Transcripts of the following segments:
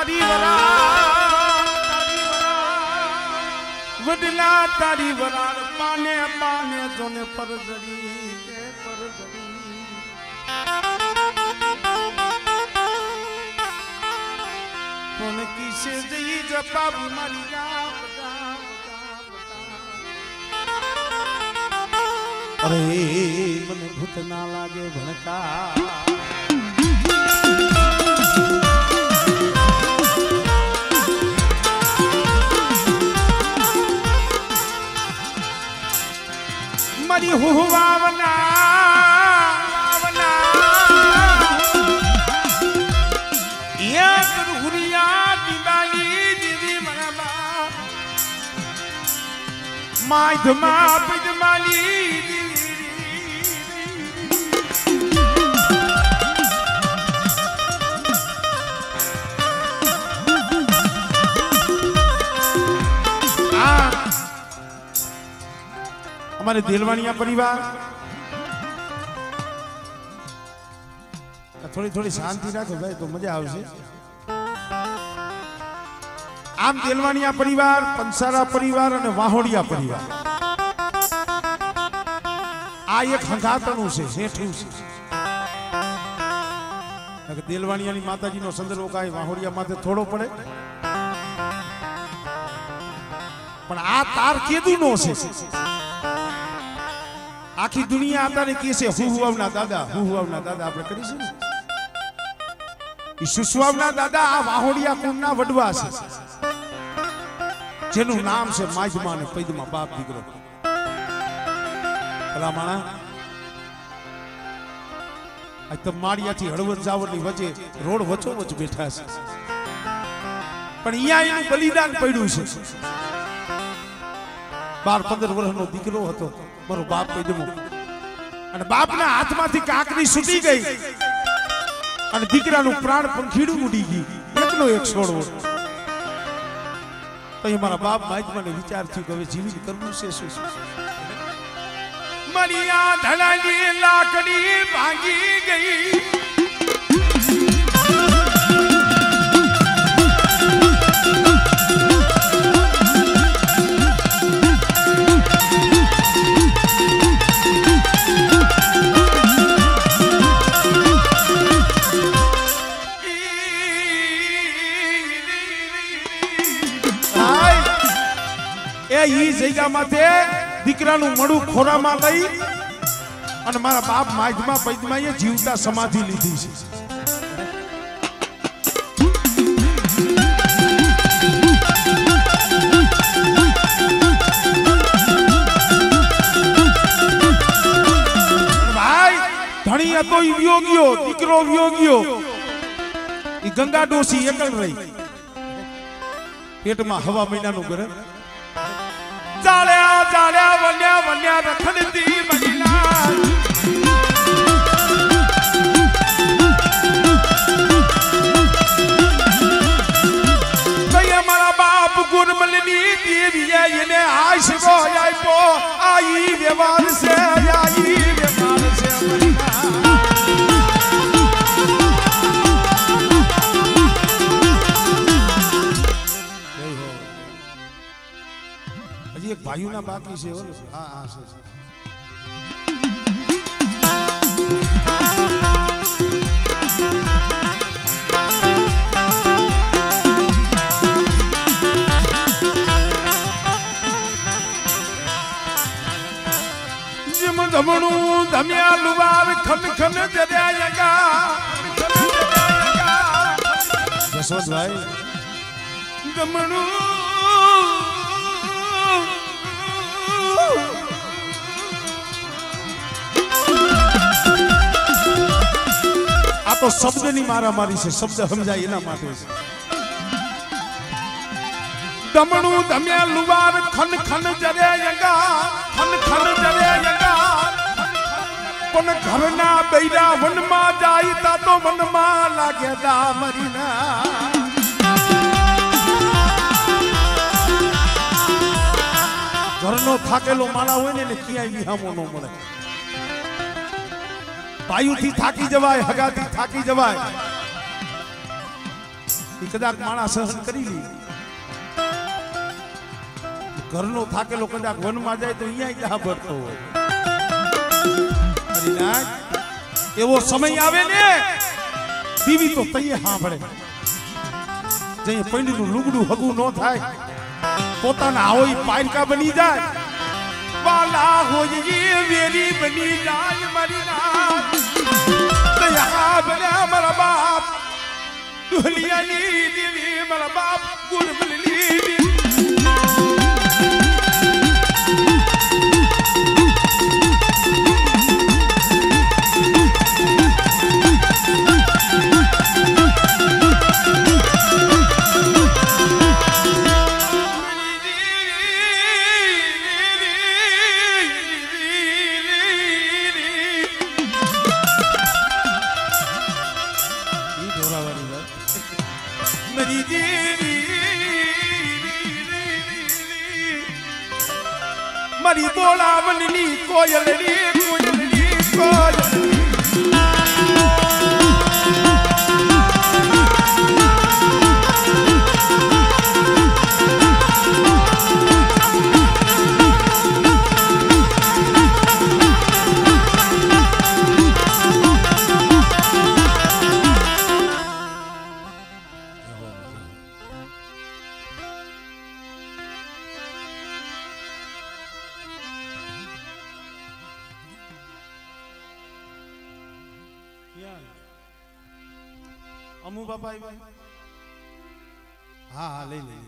तारी वरा वडला तारी वरा पाने पाने जोने परजड़ी के परजड़ी कौन किसे जई जपा मरी जा अरे मने भूत ना लागे भणका मरी हुवावना वावना या गुरिया दिवाली दीदी मनबा माधमा पदमाली हमारे दिलवानिया परिवार थोड़ी थोड़ी शांति राखो भाई तो मजा आवशे। आम दिलवानिया परिवार पंसारा परिवार और वाहोड़िया परिवार आ एक हंगातणु छे सेठू छे दिलवानिया नी माताजी नो संदर्भ काई वाहोड़िया माथे थोड़ो पड़े पण आ तार केदू नो छे आखी दुनिया आता ने कैसे हुआवना दादा આપણે કરીશું ને ઈ સુસવાવના દાદા આ વાહોડિયા કુંડના વડવા છે જેનું નામ છે માજમા ને પૈદમા બાપ દીકરો ભલામણા આ તો માળિયાથી હળવદ જાવડની વચ્ચે રોડ વચોવચ બેઠા છે પણ અહીંયા એનું બલિદાન પડ્યું છે 12-15 વર્ષનો દીકરો હતો મારો બાપ પૈદમો અને બાપના હાથમાંથી કાકરી છૂટી ગઈ અને દીકરાનું પ્રાણ પંખીડું ઉડી ગયું એકનો એક છોડવો તો એ મારા બાપ માજમાને વિચાર થયો કે હવે જીવિત કરવું છે શું મરિયા ધલાની લાકડી ભાંગી ગઈ ई जगह माथे दीकरानु मडू खोरामां लई अने मारा बाप माजमा पैदमाए जीवता समाधि लीधी छे। भाई धणी हतो ई वियोगियो दीकरो वियोगियो ई गंगा डोसी एकल रही पेटमां हवा महीनानु गरम जाल्या जाल्या वन्या वन्या रखणती महिला कया मारा बाप गुरमलनी देवी येने आशगो आइपो आई व्यवहार से एक भाइयों ना बाकी से हाँ हाँ से जिम धमणू धमिया लुवार खन खन जरायगा जसवंत भाई धमणू आ तो शब्द नी मारा मारी से शब्द समझाय एना माटे छे दमणू धम्या लुवार खन खन जरे यंगा पण घरना बैरा वनमा जाई ता तो वनमा लागे दा मरीना घरनो थाकेलो माणा होय ने क्यांय विहामो न मळे भाई थी थाकी जवाय हगा थी थाकी जवाय એ કદાચ માણસ સહન કરી લે ઘરનો થાકેલો કદાચ વનમાં જાય તો અહીંયા જ ભરતો હોય એવો સમય આવે ને દીવી તો તૈયે સાંભળે જઈએ પૈંડનું લુગડું હગું ન થાય પોતાના હોય પાયકા બની જાય વાલા હોય એ વેરી બની જાય મારી નામ દયા બને મારા બાપ દુહલિયાની દેવી મારા બાપ ગુરબલી મારી બોલાવનની કોયલની કોયલની કોયલની અમુ બાપા હા હા લઈ લઈ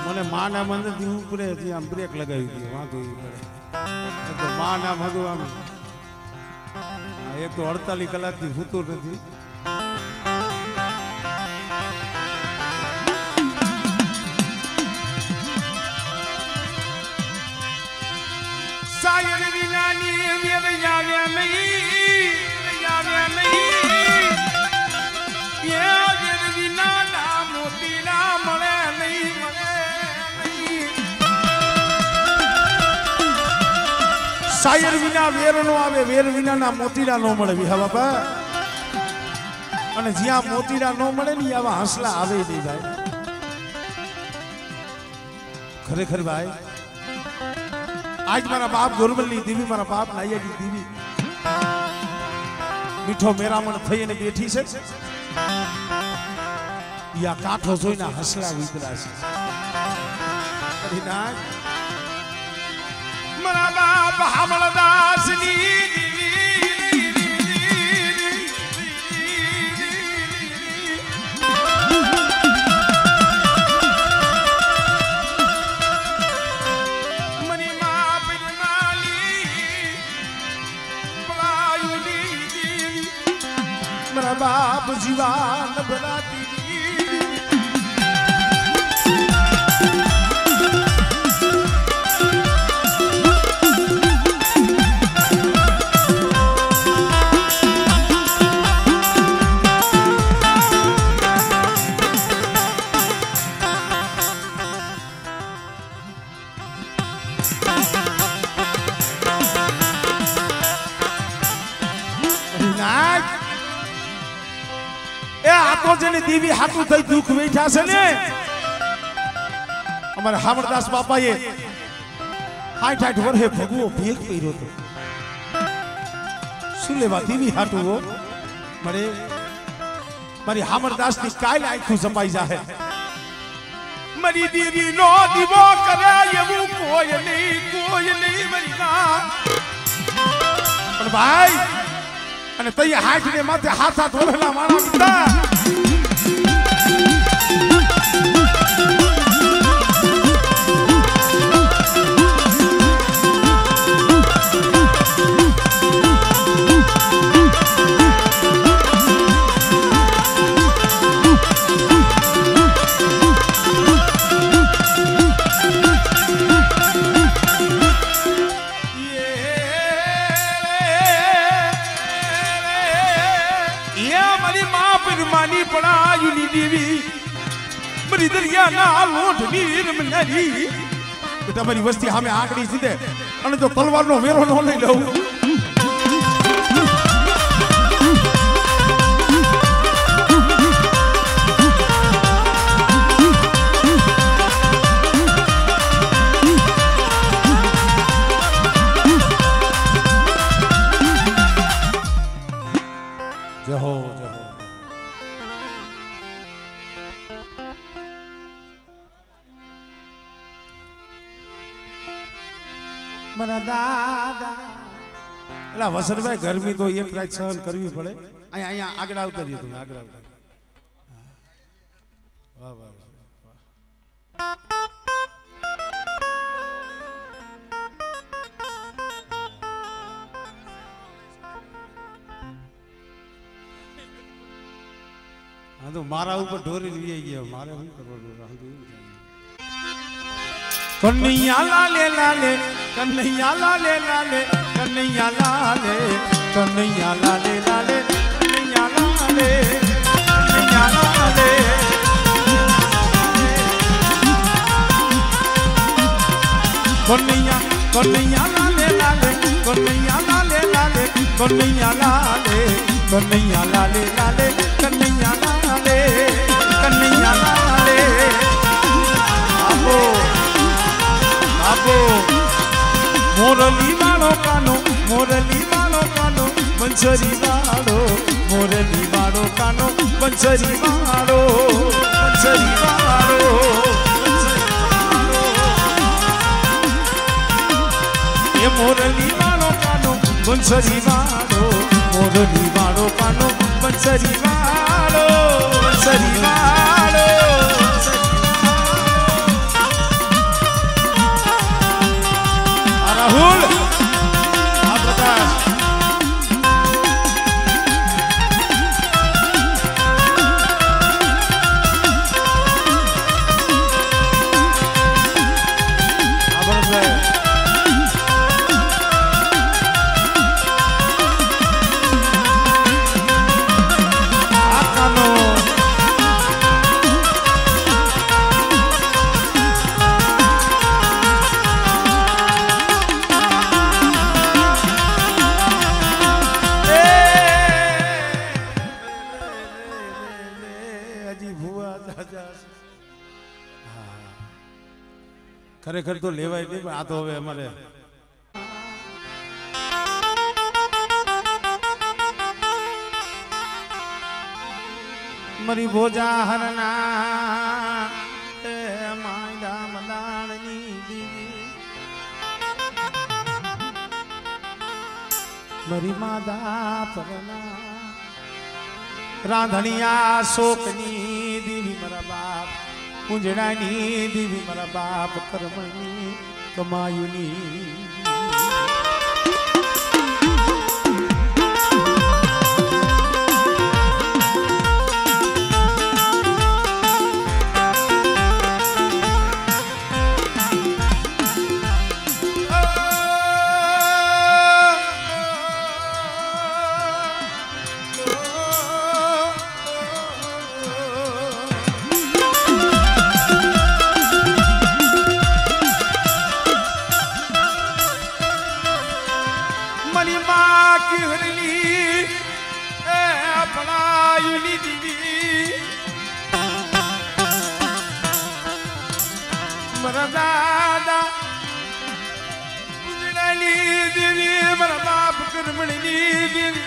મને માં નામ અંદર થી ઉપરે આમ બ્રેક લગાવી દીધી વાંધો પડે તો માં નામ હતું આમ એક તો 48 કલાકથી સૂતું નથી સાયર વિનાની વેર આવ્યા નહીં વેર વિના ના મોતી ના મળે નહીં સાયર વિના વેર નો આવે વેર વિના ના મોતીડા નો મળે વિહા બાપા અને જ્યાં મોતીડા નો મળે ને આવા હસલા આવે નહીં ભાઈ ખરેખર ભાઈ आज मारा बाप गोरबलनी देवी मारा बाप नायकी देवी मीठो मेरामण थईने बेठी छे या काठो जोईने हसला उतरा छे अरे ना मारा बाप हमलदासनी बाप जीवान बनाती જેને દેવી હાટુ થઈ દુખ બેઠા છે ને અમારા હામરદાસ બાપાએ 60 વર્ષે ભગવો ભેગ કર્યો હતો શું લેવા દેવી હાટુ હો મળે મારી હામરદાસ ની કાલ આંખું સપાઈ જાહે મારી દેવી નો દીવો કરે એવું કોઈ નહીં મારી ના પણ ભાઈ અને તઈ 60 ને માથે હાથ ઓળલા માણા દીધા દરિયા ના લોટ વીર મનરી બેટા મારી વસ્તી સામે આંકડી સીધે અને જો તલવારનો વેરો ન લઈ લઉં जहो जहो मरा दादा एला वसंतभाई गर्मी तो एक रात सहन करवी पड़े अहीं अहीं आगळ आवता रहियो तुम आगळ आवता वाह वाह हाँ तो मारा ऊपर ढोरी लिए गया मारे हम कन्हैया लाले लाले कन्हैया लाले लाले कन्हैया लाले कन्हैया लाले लाले कन्हैया लाले कन्हैया लाले कन्हैया कन्हैया लाले लाले कन्हैया लाले लाले कन्हैया लाले कन्हैया लाले लाले कन्हैया लाले कन्हैया लाले आबो आबो मोरली वालो कानो बंसरी वालो मोरली वालो कानो बंसरी वालो ये मोरली वालो कानो बंसरी वालो मोरली वालो कानो बंसरी वालो राहुल आप बता खरेखर तो लेवाय नहीं आ तो हवे अमारे मरी भोजा हरना ए मायदा मदानी दीवी मरी मादा परना रांधनिया शोकनी दीवी मरा बाप कुंजड़ानी देवी मारा बाप कर्मणी कमायुनी दादा देवी मरा बाप कर्मणी देवी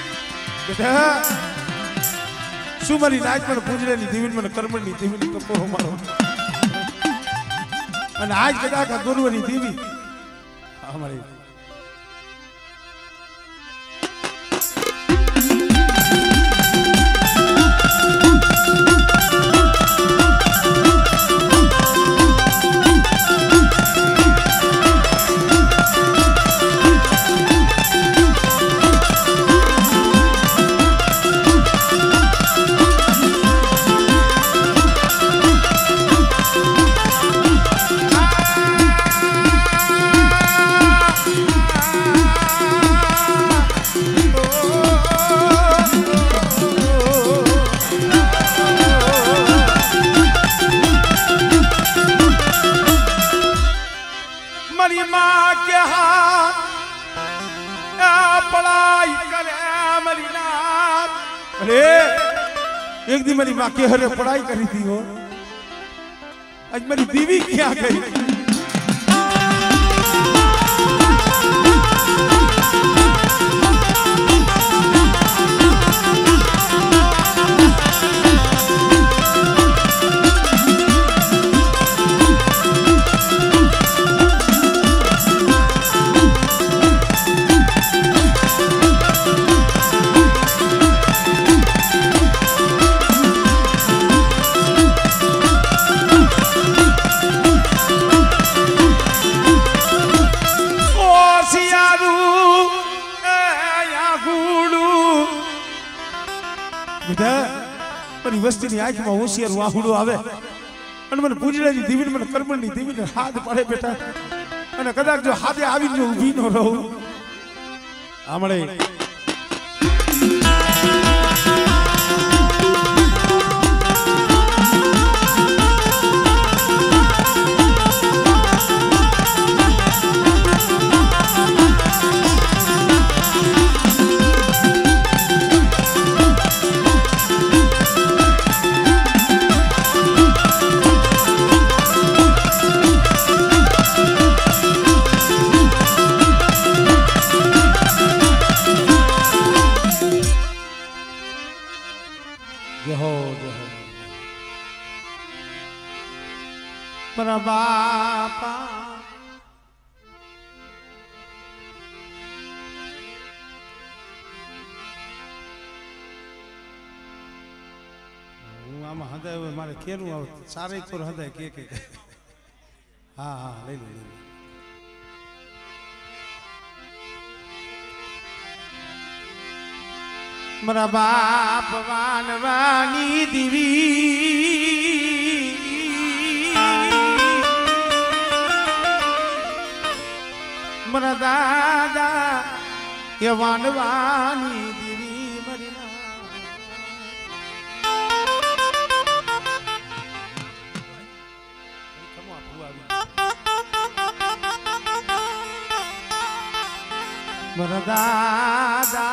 सुमरी नाच पर पूजलेली देवी मन कर्मणी देवी कपो मारो અને આજ કદા કા ગુરુની દેવી અમારી एक दिन मेरी माँ के हरे पढ़ाई करी थी वो आज मेरी बीवी क्या गई બેટા મારી વસ્તીની આંખમાં હોશિયાર વાહુડો આવે અને મને પૂજરાની દીવીને મને કર્મની દીવીને હાથ પાડે બેટા અને કદાચ જો હાથે આવીને ઊભી ન રહું આમળે બાપા હું આમાં હૃદય મારે કેરું આવે સારે પર હૃદય કે હા હા લઈ લો મારા બાપ વાનવાની દીવી મારા દાદા એ વાનવાની દીવી મરીના મારા દાદા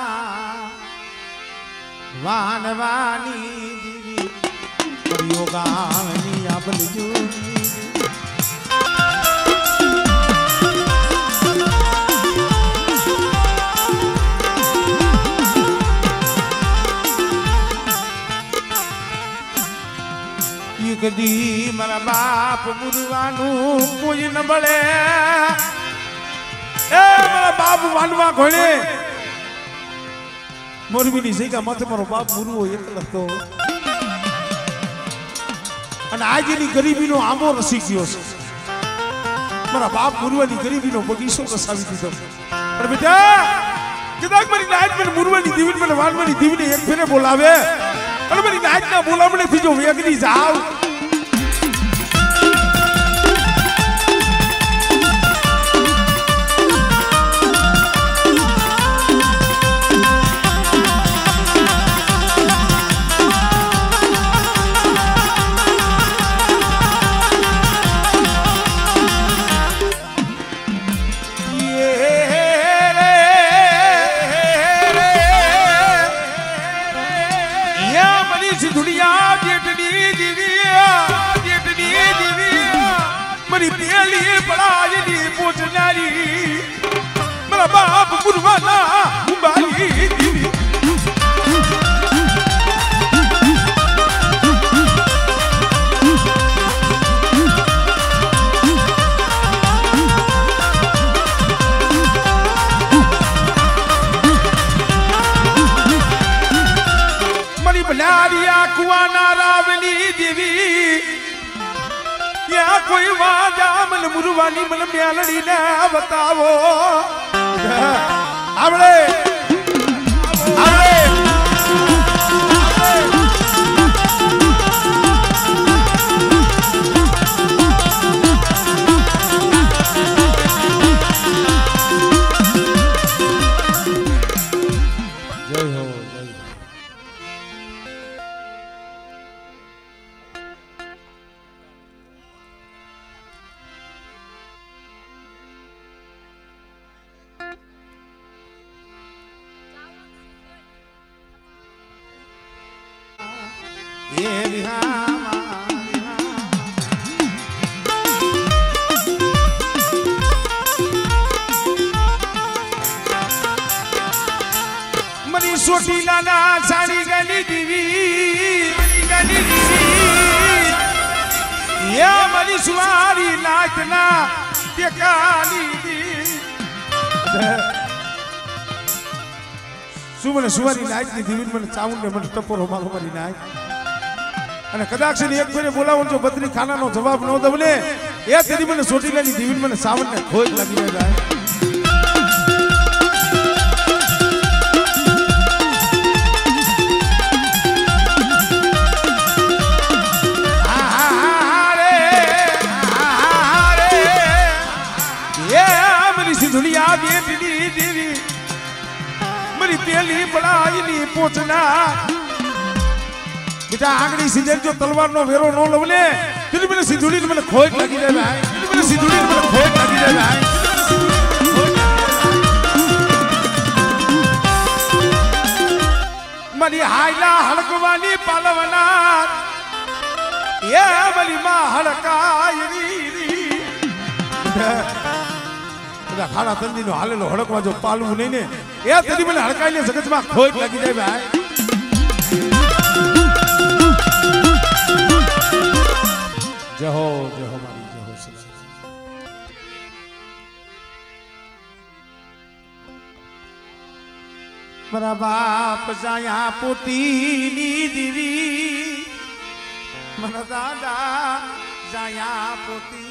વાનવાની દીવી કર્યો ગામની આબલ જોની કદી મારા બાપ મુરવાનું કોઈ ન બળે એ મારા બાપ વાનવા ઘોડે મોરબીની જગ્યા માથે મારો બાપ મુરવો એકલો હતો અને આજની ગરીબીનો આંબો રસી ગયો છે મારા બાપ મુરવાની ગરીબીનો બગીચો રસાવી દીધો પણ બેટા કદાચ મારી નાયક મને મુરવાની દીવીને મને વાનવાની દીવીને એક ફેરે બોલાવે અને મારી નાયકના બોલામણેથી જો વેગની જાવ मेरा बाप गुरवाना उबाली दीवी मरी बनारिया कुआना रावली देवी या कोई वाजा मन मुरवानी मन म्यालड़ी ने बतावो आवड़े आवड़े जय हो मरी छोटी लाना साड़ी गली दीवी ये मरी सुवारी नाचना काली दी सुमने सुवारी नाच नी दीवी मन चावल ने मन टपोरो मारो मरी नाच અને કદાચ ને એક ફેરે બોલાવો જો બદરી ખાનાનો જવાબ ન દવને એ તેરી મને સોટીલાની દીવીન મને સાવનને ખોજ લાગી જાય मरी तेली पड़ाई नी पोचना बेटा आंगड़ी सीधे जो तलवार नो वेरो नो लवले फिर मैंने सिद्धुड़ी ने मैंने खोज लगी जाए भाई फिर मैंने सिद्धुड़ी ने मैंने खोज लगी जाए भाई मरी हाइला हड़कवानी पालवना ये मरी माँ हड़काई खाड़ा तंदी नो हाले लो हड़कवा जो पालू नहीं ने ये तंदी मैंने हड़काई ले जगत में खोज लगी जाए भाई जय हो मारी जय हो मेरा बाप जाया पोती नी दीवी मेरा दादा जाया पोती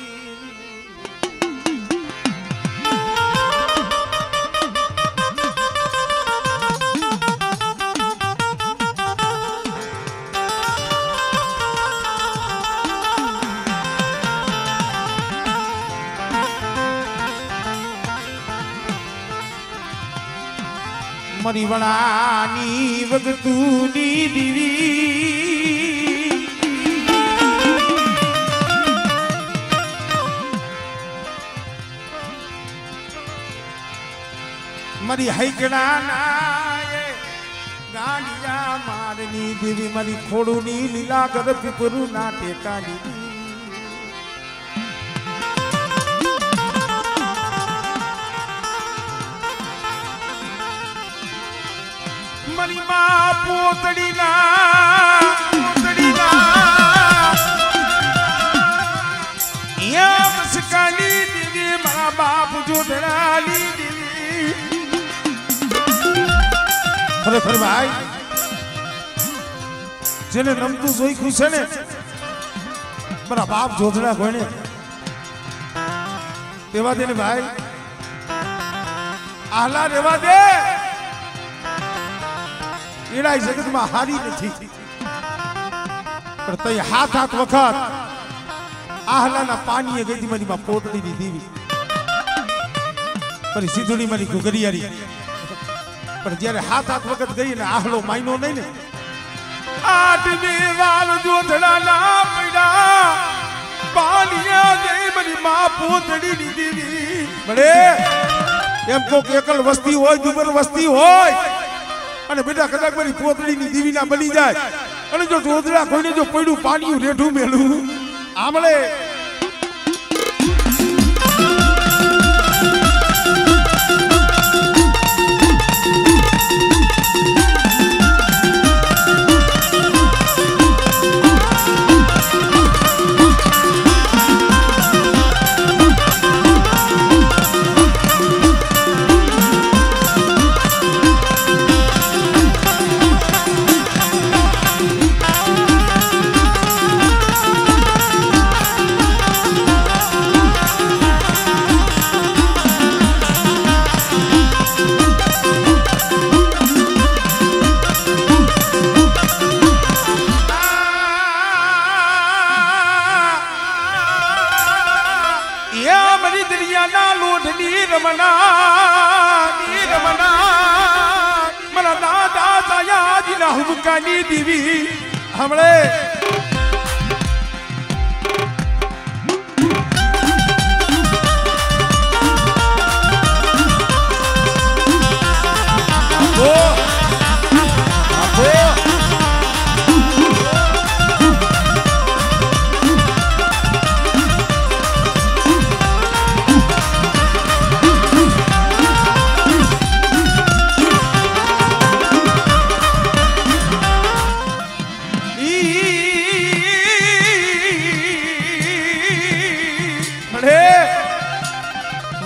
मरी वणानी वगतूनी दीवी मरी हैकड़ा नाये गाड़िया मारनी दीवी मरी खोड़ूनी लीला कर पिपरू ना टेका दीवी मरी माँ पोतड़ी ना या मस्काली दीदी माँ बाप जो दलाली दीदी खरे भाई जेने नमतू जोई खुश है ने मेरा बाप जोधड़ा कोई ने देवा दे ने भाई आहला देवा दे एड़ा जगत में हारी नहीं पर तई हाथ वखत आहला ना पानी गई थी मरी मां पोतड़ी दी दीवी पर सीधुड़ी मरी गुगरियारी पर जरे हाथ वखत गई ने आहलो मायनो नहीं ने आदमी वाल जोधड़ा ना पड़ा पानिया गई मरी मां पोतड़ी दी दीवी बड़े एम को एकल वस्ती होय दुबर वस्ती होय અને બેટા કદાચ મારી પોતળીની દીવીના બની જાય અને જો જોધડા કોઈને જો પડ્યું પાણી રેઠું મેલું આમળે रमना मना दादा जाया जिना हुबकानी दीवी हमले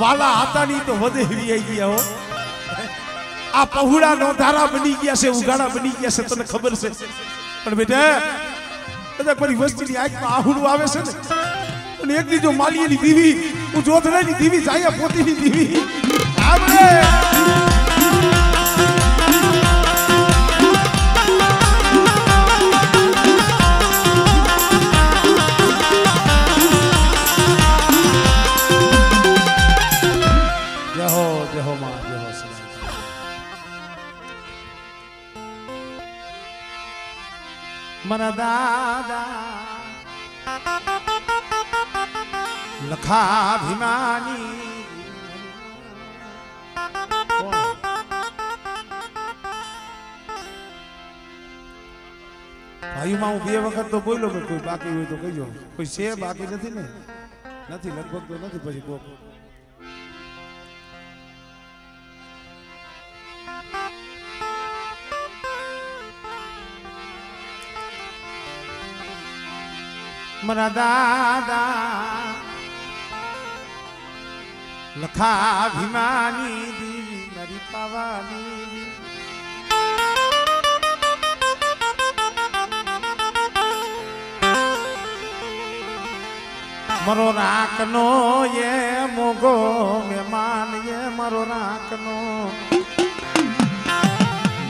वाला आता नहीं तो वधे हिरी आई गया हो आ पहुड़ा नो धारा बनी गया से उगाड़ा बनी गया से तने खबर से पर बेटा कदा कोई वस्ती ની આંખ માં આહુડું આવે છે ને અને એક દી જો માલીની દીવી હું જોધડાની દીવી જાય પોતીની દીવી આપણે મરા દાદા લખા ભીમાની ભાઈમાં હું 2 વખત તો બોલ્યો પણ કોઈ બાકી હોય તો કહીજો કોઈ છે બાકી નથી ને નથી લગભગ તો નથી પછી કોક મરા દાદા લખા ભીમાની દેવી મારી પાવાની મારો રાખનો એ મોગો મહેમાન એ મારો રાખનો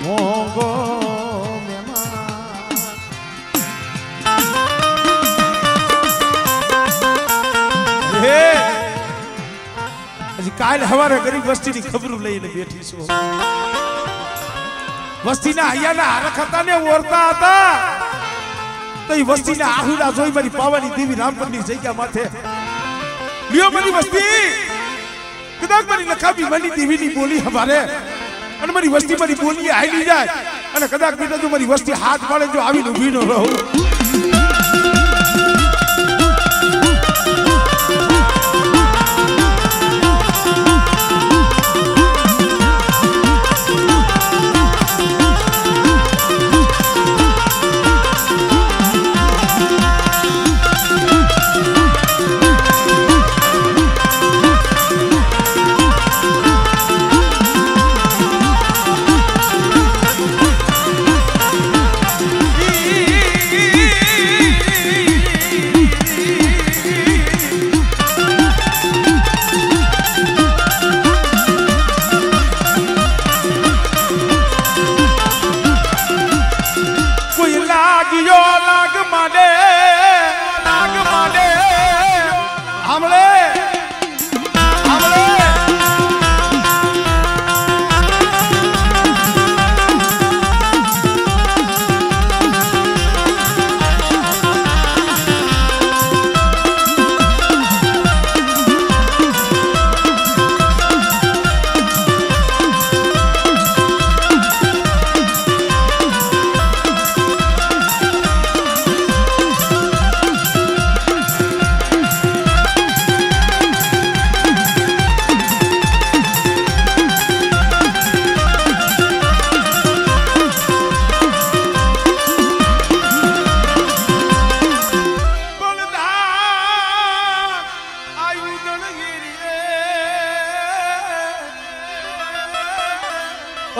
મોગો મહેમાન હજી કાલ સવારે ગરીબ વસ્તીની ખબર લઈને બેઠી છું વસ્તીના હૈયાના હરખ હતા ને ઓરતા હતા તો એ વસ્તીના આહુડા જોઈ મારી પાવાની દેવી રામપરની જગ્યા માથે લ્યો મારી વસ્તી કદાચ મારી લખાવી મારી દેવીની બોલી હમારે અને મારી વસ્તી મારી બોલી હાલી જાય અને કદાચ બેટા જો મારી વસ્તી હાથ પાડે જો આવીને ઊભી ન રહું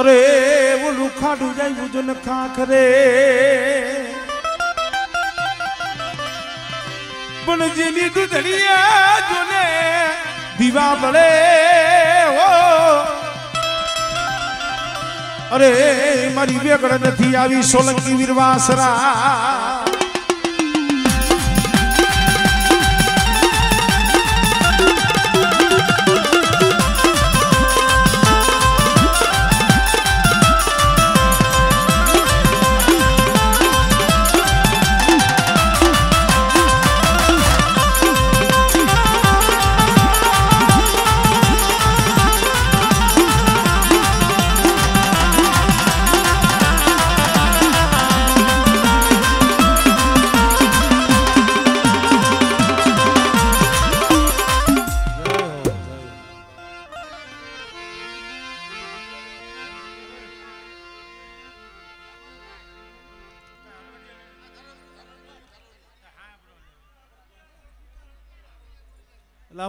अरे वो लुखा डू जाई बुझन खाखरे बन जिली दुधड़िया जोने दीवा बड़े हो अरे मारी बेगड़ नथी आवी सोलंकी वीरवासरा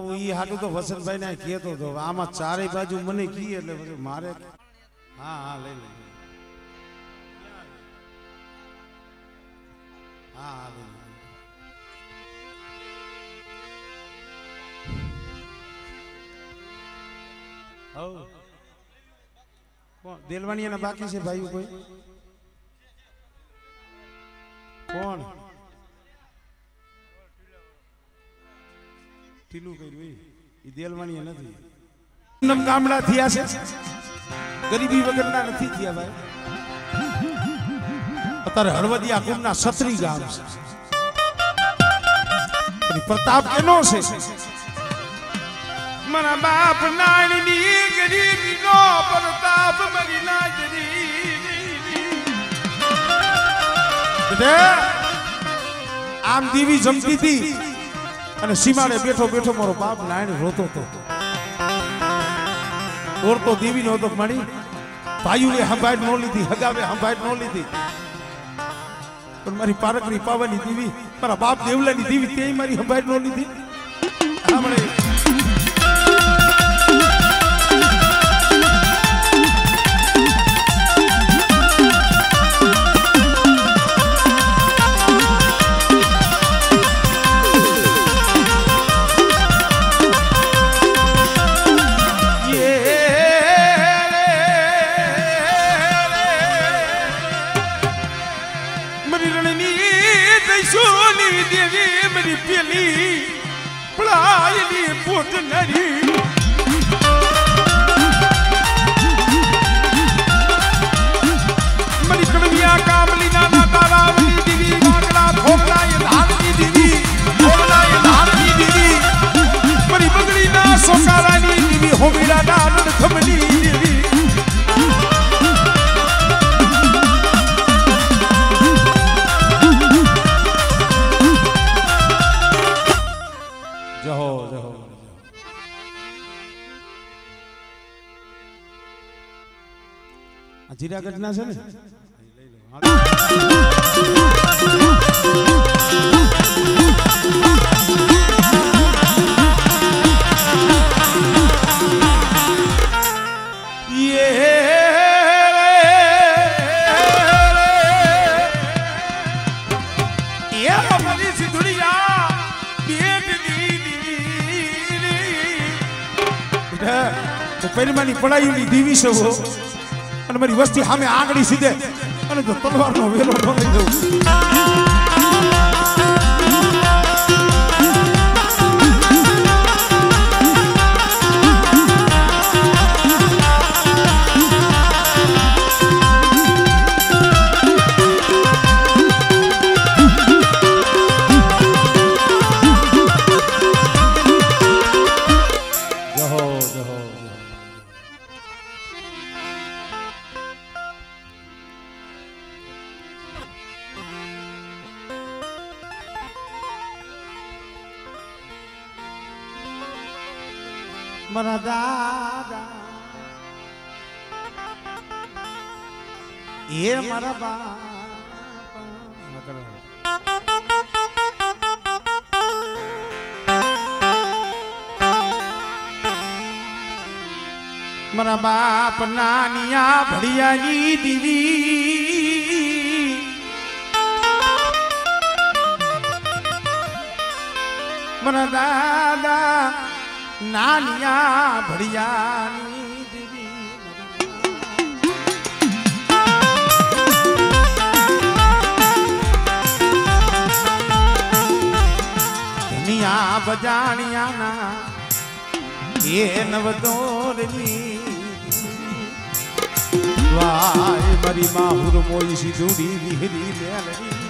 હું ઈ હાટું તો વસંતભાઈ ને કહેતો હતો આમાં ચારે બાજુ મને કી એટલે મારે હા હા લઈ લે હા હા લઈ લે કોણ દેલવાણીયા ના બાકી છે ભાઈ કોઈ કોણ ટીલું કર્યું એ દેલવાણીયા નથી નમ ગામડા થયા છે ગરીબી વગરના નથી થયા ભાઈ અત્યારે હળવદિયા કુંડના સત્રી ગામ છે પ્રતાપ કેનો છે મારા બાપ નાની ગરીબી નો પ્રતાપ મરી ના આમ દીવી જમતી હતી અને સીમાડે બેઠો બેઠો મારો બાપ નાયણ રોતો હતો ઓરતો દીવી નો હતો મણી ભાઈઓએ સંભાળ નો લીધી હગાવે સંભાળ નો લીધી પણ મારી પારકરી પાવાની દીવી મારા બાપ દેવલાની દીવી તે મારી સંભાળ નો લીધી આપણે જીરા ઘટના છે ને પહેલી પડાયું દીવી છે અને મારી વસ્તી સામે આંગળી સીધે અને જો તલવારનો વેલો ન લઈ જવું મારા દાદા એ મારા બાપ મારા બાપ નાનિયા ભડિયાની દીવી મારા દાદા નાનિયા ભડિયાની દીવી ધનિયા બજાણિયાના એ નવદોરની વાય મારી માહુર મોઈ સીધુડી વિહરી મેલરી